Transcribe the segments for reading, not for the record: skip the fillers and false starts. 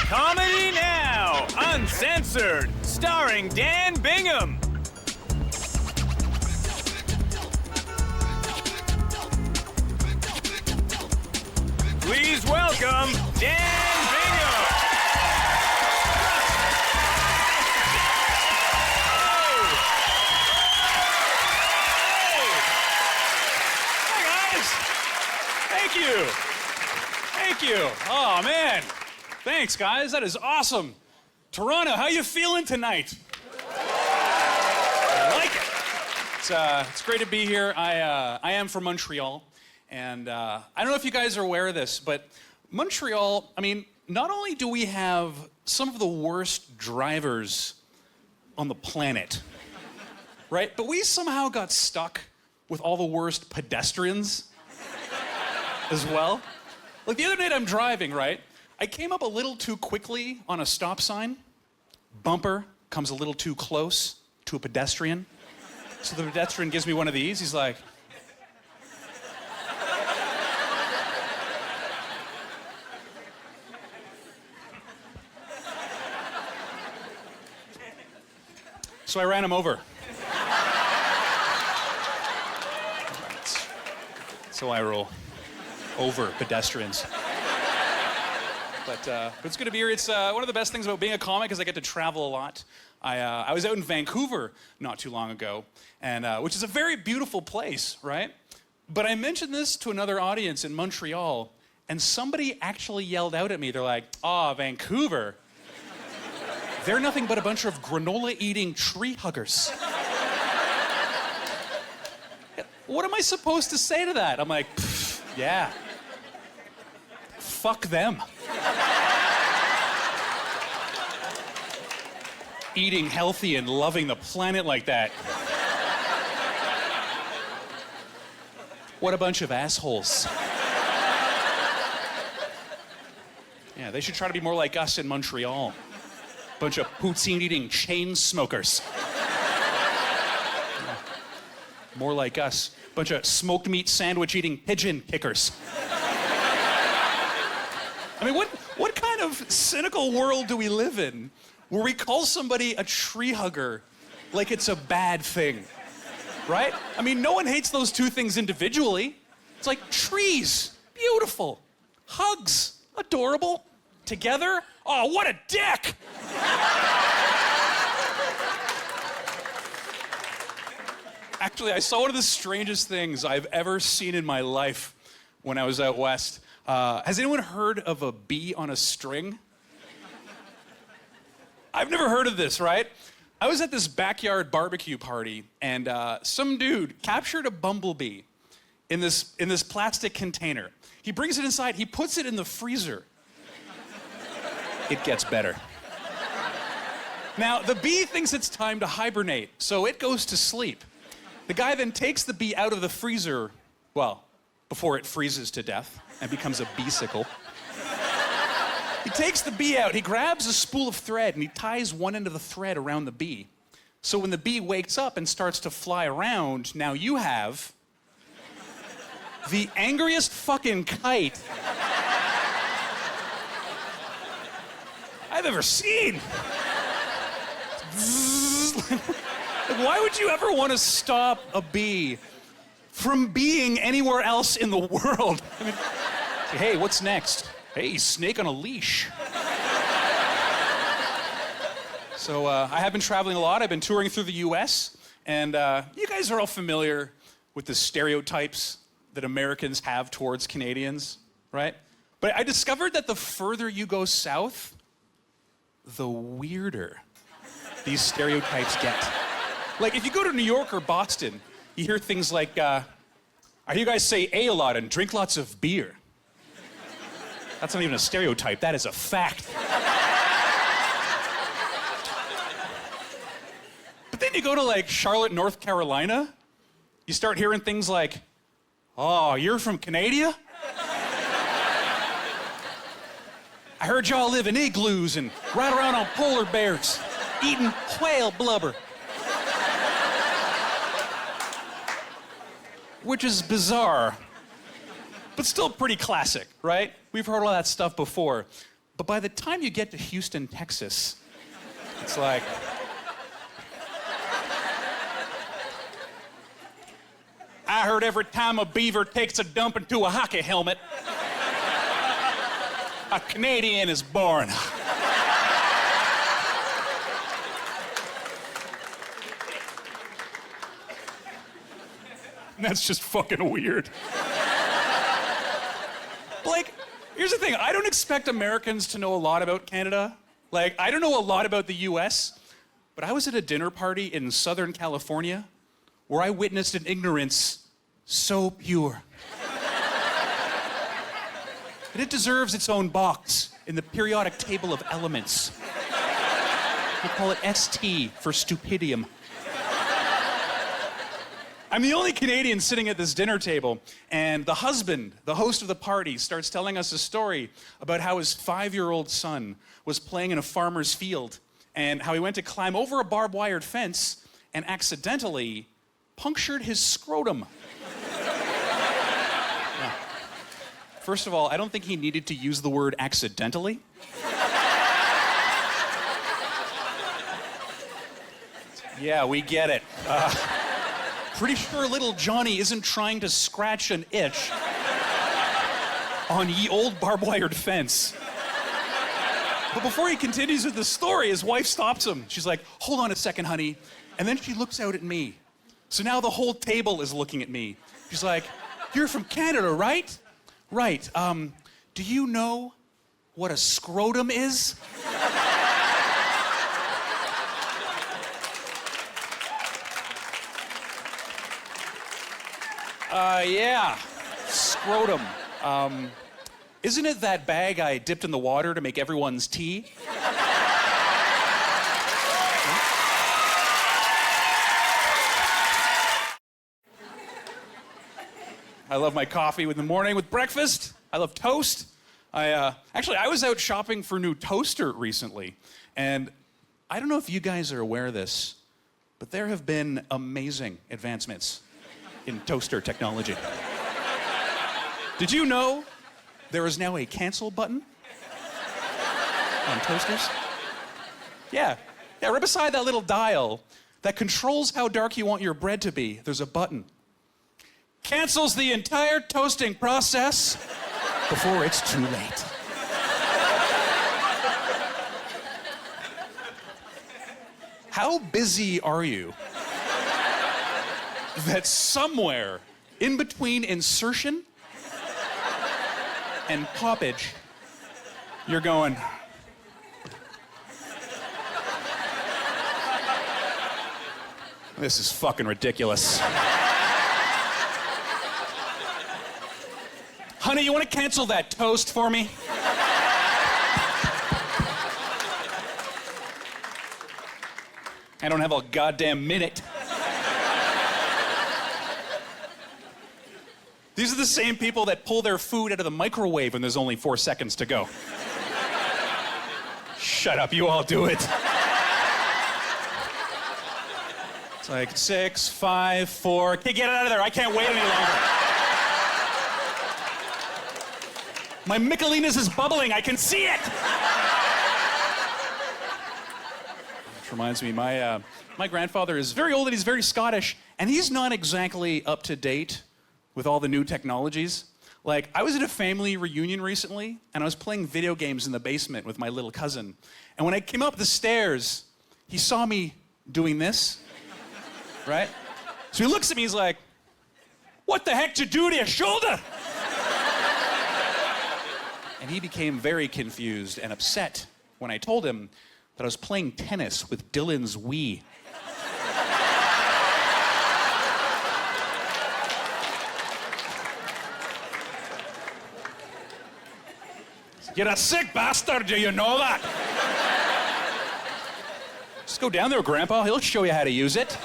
Comedy Now, Uncensored, starring Dan Bingham. Please welcome Dan Bingham. Hi, guys. Thank you. Thank you. Oh, man. Thanks, guys. That is awesome. Toronto, how you feeling tonight? I like it. It's great to be here. I am from Montreal. And I don't know if you guys are aware of this, but Montreal, I mean, not only do we have some of the worst drivers on the planet, right? But we somehow got stuck with all the worst pedestrians as well. Like the other night I'm driving, right? I came up a little too quickly on a stop sign. Bumper comes a little too close to a pedestrian. So the pedestrian gives me one of these. He's like, so I ran him over. So I roll over pedestrians. But it's good to be here. It's one of the best things about being a comic is I get to travel a lot. I was out in Vancouver not too long ago, and which is a very beautiful place, right? But I mentioned this to another audience in Montreal, and somebody actually yelled out at me. They're like, Vancouver. They're nothing but a bunch of granola-eating tree huggers. What am I supposed to say to that? I'm like, yeah. Fuck them. Eating healthy and loving the planet like that. What a bunch of assholes. Yeah, they should try to be more like us in Montreal. Bunch of poutine-eating chain smokers. Yeah. More like us. Bunch of smoked meat sandwich-eating pigeon kickers. I mean, what kind of cynical world do we live in where we call somebody a tree hugger like it's a bad thing, right? I mean, no one hates those two things individually. It's like trees, beautiful. Hugs, adorable. Together, oh, what a dick! Actually, I saw one of the strangest things I've ever seen in my life when I was out west. Has anyone heard of a bee on a string? I've never heard of this, right? I was at this backyard barbecue party, and some dude captured a bumblebee in this plastic container. He brings it inside, he puts it in the freezer. It gets better. Now, the bee thinks it's time to hibernate, so it goes to sleep. The guy then takes the bee out of the freezer, well, before it freezes to death and becomes a beesicle. He takes the bee out, he grabs a spool of thread, and he ties one end of the thread around the bee. So when the bee wakes up and starts to fly around, now you have the angriest fucking kite I've ever seen. Like, why would you ever want to stop a bee from being anywhere else in the world? I mean, hey, what's next? Hey, snake on a leash. So I have been traveling a lot. I've been touring through the US, and you guys are all familiar with the stereotypes that Americans have towards Canadians, right? But I discovered that the further you go south, the weirder these stereotypes get. Like, if you go to New York or Boston, you hear things like, I hear you guys say A a lot and drink lots of beer. That's not even a stereotype, that is a fact. But then you go to, like, Charlotte, North Carolina, you start hearing things like, oh, you're from Canada? I heard y'all live in igloos and ride around on polar bears, eating whale blubber. which is bizarre, but still pretty classic, right? We've heard all that stuff before. But by the time you get to Houston, Texas, it's like... I heard every time a beaver takes a dump into a hockey helmet, a Canadian is born. That's just fucking weird. Like, here's the thing. I don't expect Americans to know a lot about Canada. Like, I don't know a lot about the US, but I was at a dinner party in Southern California where I witnessed an ignorance so pure. And it deserves its own box in the periodic table of elements. We'll call it ST for stupidium. I'm the only Canadian sitting at this dinner table, and the husband, the host of the party, starts telling us a story about how his 5-year-old son was playing in a farmer's field and how he went to climb over a barbed wire fence and accidentally punctured his scrotum. Yeah. First of all, I don't think he needed to use the word accidentally. Yeah, we get it. Pretty sure little Johnny isn't trying to scratch an itch on ye old barbed-wired fence. But before he continues with the story, his wife stops him. She's like, "Hold on a second, honey." And then she looks out at me. So now the whole table is looking at me. She's like, "You're from Canada, right?" "Right. Do you know what a scrotum is?" Yeah, scrotum. Isn't it that bag I dipped in the water to make everyone's tea? I love my coffee in the morning with breakfast. I love toast. Actually, I was out shopping for a new toaster recently, and I don't know if you guys are aware of this, but there have been amazing advancements in toaster technology. Did you know there is now a cancel button on toasters? Yeah, right beside that little dial that controls how dark you want your bread to be, there's a button. Cancels the entire toasting process before it's too late. How busy are you that somewhere in between insertion and poppage, you're going, "This is fucking ridiculous. Honey, you want to cancel that toast for me?" I don't have a goddamn minute. These are the same people that pull their food out of the microwave when there's only 4 seconds to go. Shut up, you all do it. It's like 6, 5, 4. Okay, get it out of there. I can't wait any longer. My Michelinas is bubbling. I can see it. Which reminds me, my grandfather is very old and he's very Scottish, and he's not exactly up to date with all the new technologies. Like, I was at a family reunion recently, and I was playing video games in the basement with my little cousin. And when I came up the stairs, he saw me doing this, right? So he looks at me, he's like, "What the heck did you do to your shoulder?" And he became very confused and upset when I told him that I was playing tennis with Dylan's Wii. "You're a sick bastard, do you know that?" "Just go down there, Grandpa. He'll show you how to use it."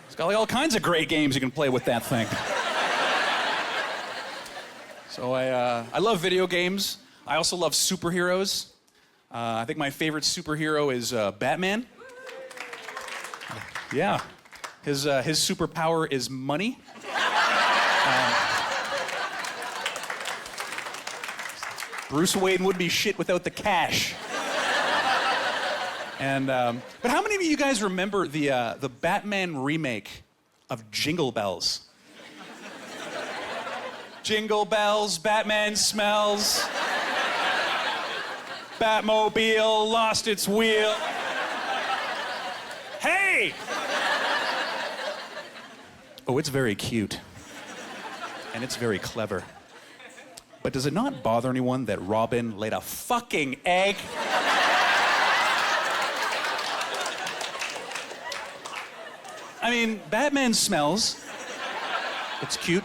He's got like all kinds of great games you can play with that thing. So I love video games. I also love superheroes. I think my favorite superhero is Batman. Yeah. His superpower is money. Bruce Wayne would be shit without the cash. And but how many of you guys remember the Batman remake of Jingle Bells? Jingle bells, Batman smells. Batmobile lost its wheel. Hey! Oh, it's very cute. And it's very clever. But does it not bother anyone that Robin laid a fucking egg? I mean, Batman smells. It's cute.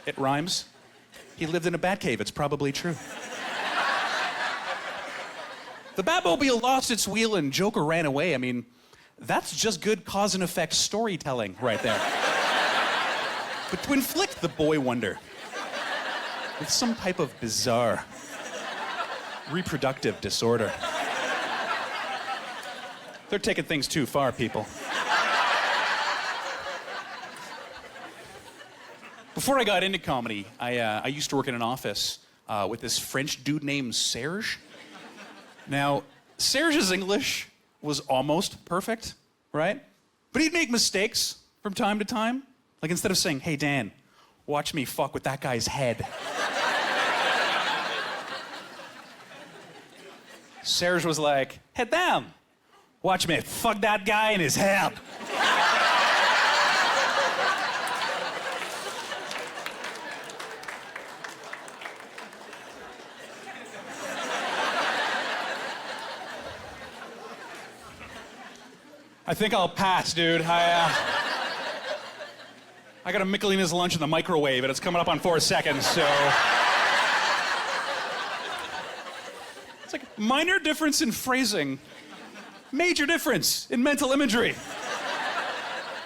It rhymes. He lived in a Batcave. It's probably true. The Batmobile lost its wheel and Joker ran away. I mean, that's just good cause and effect storytelling right there. But to inflict the boy wonder with some type of bizarre reproductive disorder. They're taking things too far, people. Before I got into comedy, I used to work in an office with this French dude named Serge. Now, Serge's English was almost perfect, right? But he'd make mistakes from time to time. Like instead of saying, "Hey, Dan, watch me fuck with that guy's head." Serge was like, "Hey, Dan, watch me fuck that guy in his head." I think I'll pass, dude. I got a Michelina's lunch in the microwave, and it's coming up on 4 seconds, so... It's like minor difference in phrasing, major difference in mental imagery.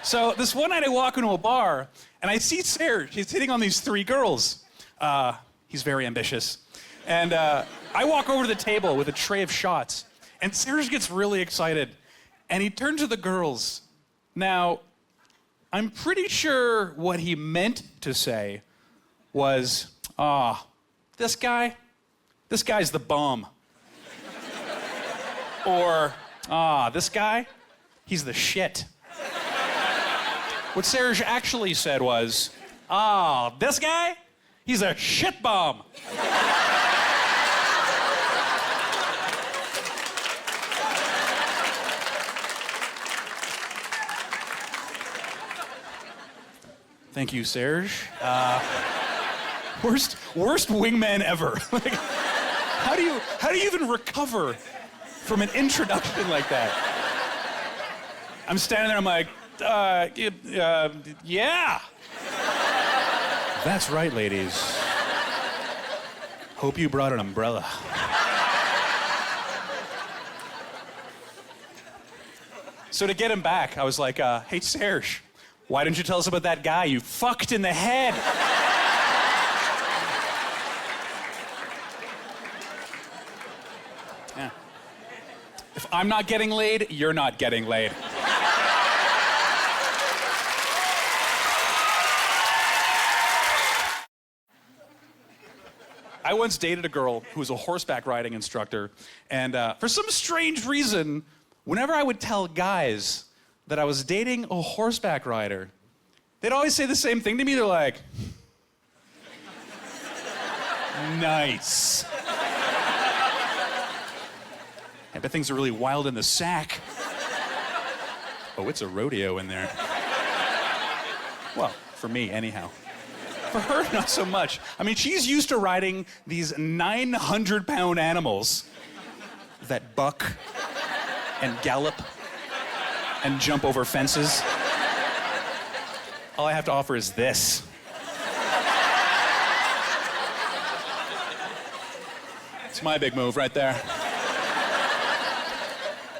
So this one night I walk into a bar, and I see Serge. He's hitting on these 3 girls. He's very ambitious. And I walk over to the table with a tray of shots, and Serge gets really excited. And he turned to the girls. Now, I'm pretty sure what he meant to say was, this guy's the bomb. Or, this guy, he's the shit. What Serge actually said was, this guy, he's a shit bomb. Thank you, Serge. Worst wingman ever. Like, how do you even recover from an introduction like that? I'm standing there, I'm like, yeah. That's right, ladies. Hope you brought an umbrella. So to get him back, I was like, hey, Serge, why didn't you tell us about that guy you fucked in the head? Yeah. If I'm not getting laid, you're not getting laid. I once dated a girl who was a horseback riding instructor, and for some strange reason, whenever I would tell guys that I was dating a horseback rider, they'd always say the same thing to me. They're like, nice. I bet things are really wild in the sack. Oh, it's a rodeo in there. Well, for me, anyhow. For her, not so much. I mean, she's used to riding these 900-pound animals that buck and gallop and jump over fences. All I have to offer is this. It's my big move right there.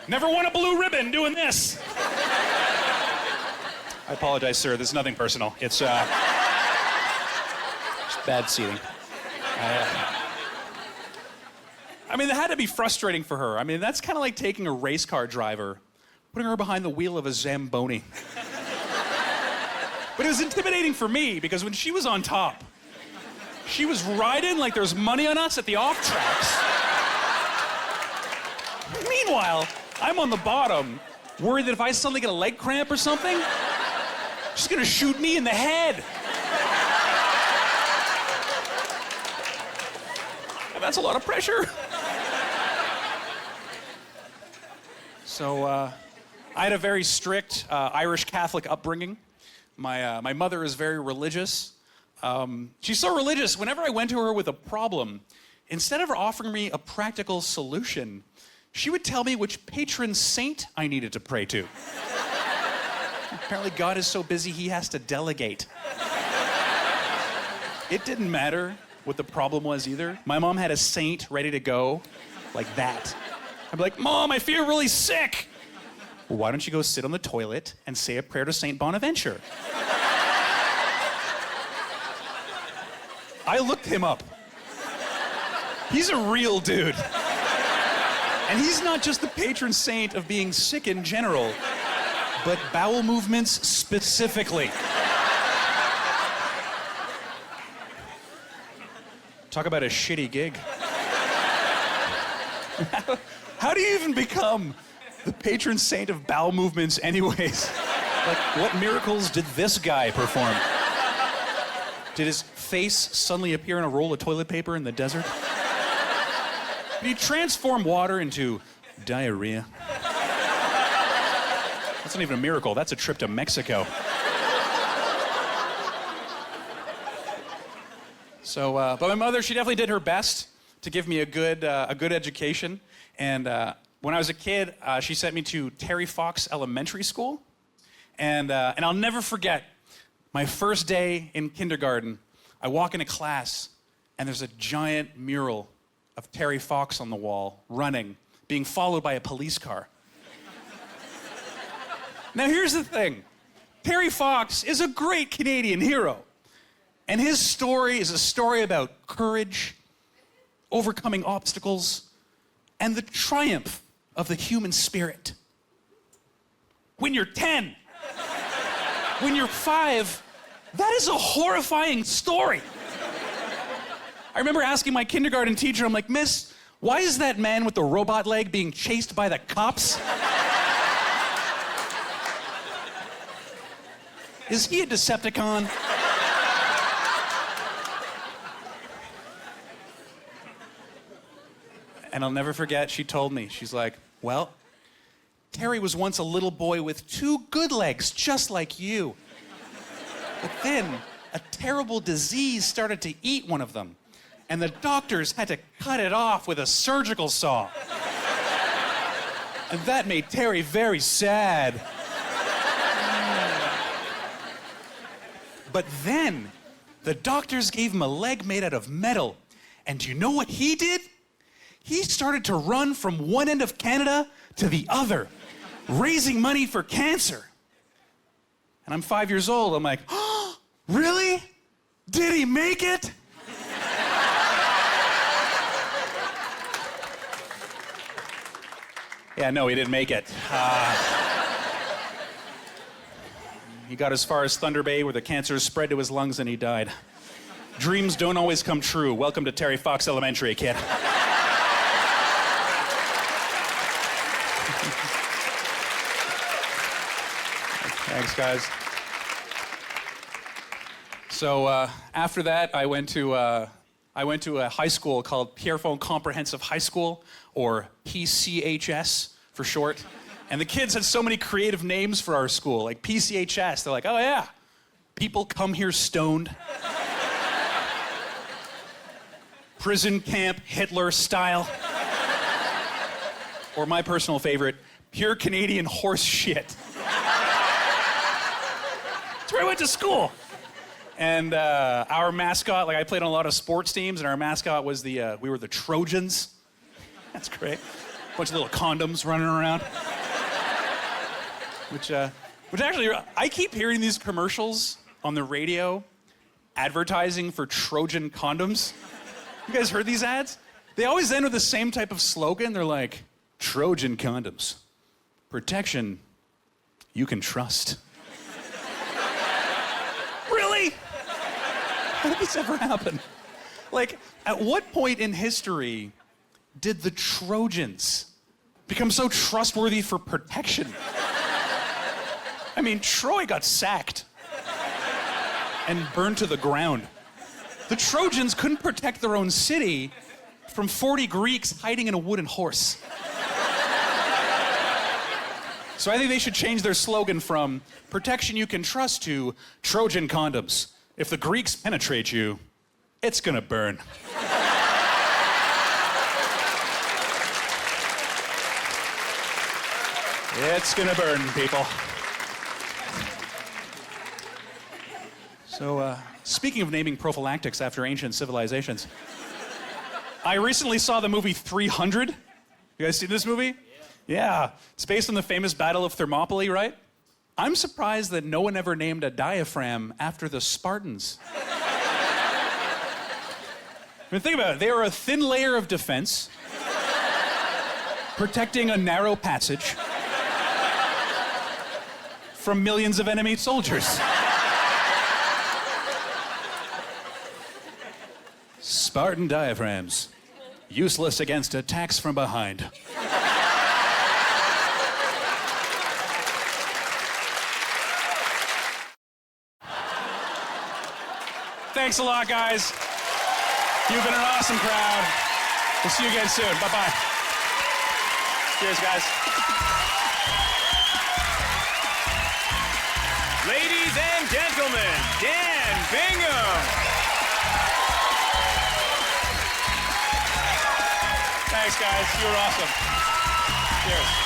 Never won a blue ribbon doing this. I apologize, sir. This is nothing personal. It's just bad seating. I mean, that had to be frustrating for her. I mean, that's kind of like taking a race car driver, putting her behind the wheel of a Zamboni. But it was intimidating for me because when she was on top, she was riding like there's money on us at the off tracks. Meanwhile, I'm on the bottom, worried that if I suddenly get a leg cramp or something, she's gonna shoot me in the head. And that's a lot of pressure. So I had a very strict Irish Catholic upbringing. My mother is very religious. She's so religious, whenever I went to her with a problem, instead of offering me a practical solution, she would tell me which patron saint I needed to pray to. Apparently God is so busy he has to delegate. It didn't matter what the problem was either. My mom had a saint ready to go, like that. I'd be like, Mom, I feel really sick. Well, why don't you go sit on the toilet and say a prayer to Saint Bonaventure? I looked him up. He's a real dude. And he's not just the patron saint of being sick in general, but bowel movements specifically. Talk about a shitty gig. How do you even become the patron saint of bowel movements anyways? Like, what miracles did this guy perform? Did his face suddenly appear in a roll of toilet paper in the desert? Did he transform water into diarrhea? That's not even a miracle, that's a trip to Mexico. So, but my mother, she definitely did her best to give me a good education. And when I was a kid, she sent me to Terry Fox Elementary School. And I'll never forget my first day in kindergarten. I walk into class, and there's a giant mural of Terry Fox on the wall, running, being followed by a police car. Now, here's the thing. Terry Fox is a great Canadian hero. And his story is a story about courage, overcoming obstacles, and the triumph of the human spirit. When you're 10, when you're 5, that is a horrifying story. I remember asking my kindergarten teacher, I'm like, Miss, why is that man with the robot leg being chased by the cops? Is he a Decepticon? And I'll never forget, she told me, she's like, well, Terry was once a little boy with 2 good legs, just like you. But then a terrible disease started to eat one of them, and the doctors had to cut it off with a surgical saw. And that made Terry very sad. But then the doctors gave him a leg made out of metal. And do you know what he did? He started to run from one end of Canada to the other, raising money for cancer. And I'm 5 years old. I'm like, oh, really? Did he make it? Yeah, no, he didn't make it. He got as far as Thunder Bay, where the cancer spread to his lungs and he died. Dreams don't always come true. Welcome to Terry Fox Elementary, kid. Thanks, guys. So after that, I went to a high school called Pierrefonds Comprehensive High School, or PCHS for short. And the kids had so many creative names for our school, like PCHS. They're like, oh yeah, people come here stoned. Prison camp Hitler style. Or my personal favorite, pure Canadian horse shit. That's where I went to school. And our mascot, like I played on a lot of sports teams, and our mascot was we were the Trojans. That's great. Bunch of little condoms running around. Which actually, I keep hearing these commercials on the radio advertising for Trojan condoms. You guys heard these ads? They always end with the same type of slogan. They're like, Trojan condoms. Protection you can trust. How did this ever happen? Like, at what point in history did the Trojans become so trustworthy for protection? I mean, Troy got sacked and burned to the ground. The Trojans couldn't protect their own city from 40 Greeks hiding in a wooden horse. So I think they should change their slogan from protection you can trust to Trojan condoms. If the Greeks penetrate you, it's gonna burn. It's gonna burn, people. So, speaking of naming prophylactics after ancient civilizations, I recently saw the movie 300. You guys seen this movie? Yeah. It's based on the famous Battle of Thermopylae, right? I'm surprised that no one ever named a diaphragm after the Spartans. I mean, think about it. They are a thin layer of defense, protecting a narrow passage from millions of enemy soldiers. Spartan diaphragms, useless against attacks from behind. Thanks a lot, guys. You've been an awesome crowd. We'll see you again soon. Bye-bye. Cheers, guys. Ladies and gentlemen, Dan Bingham. Thanks, guys. You were awesome. Cheers.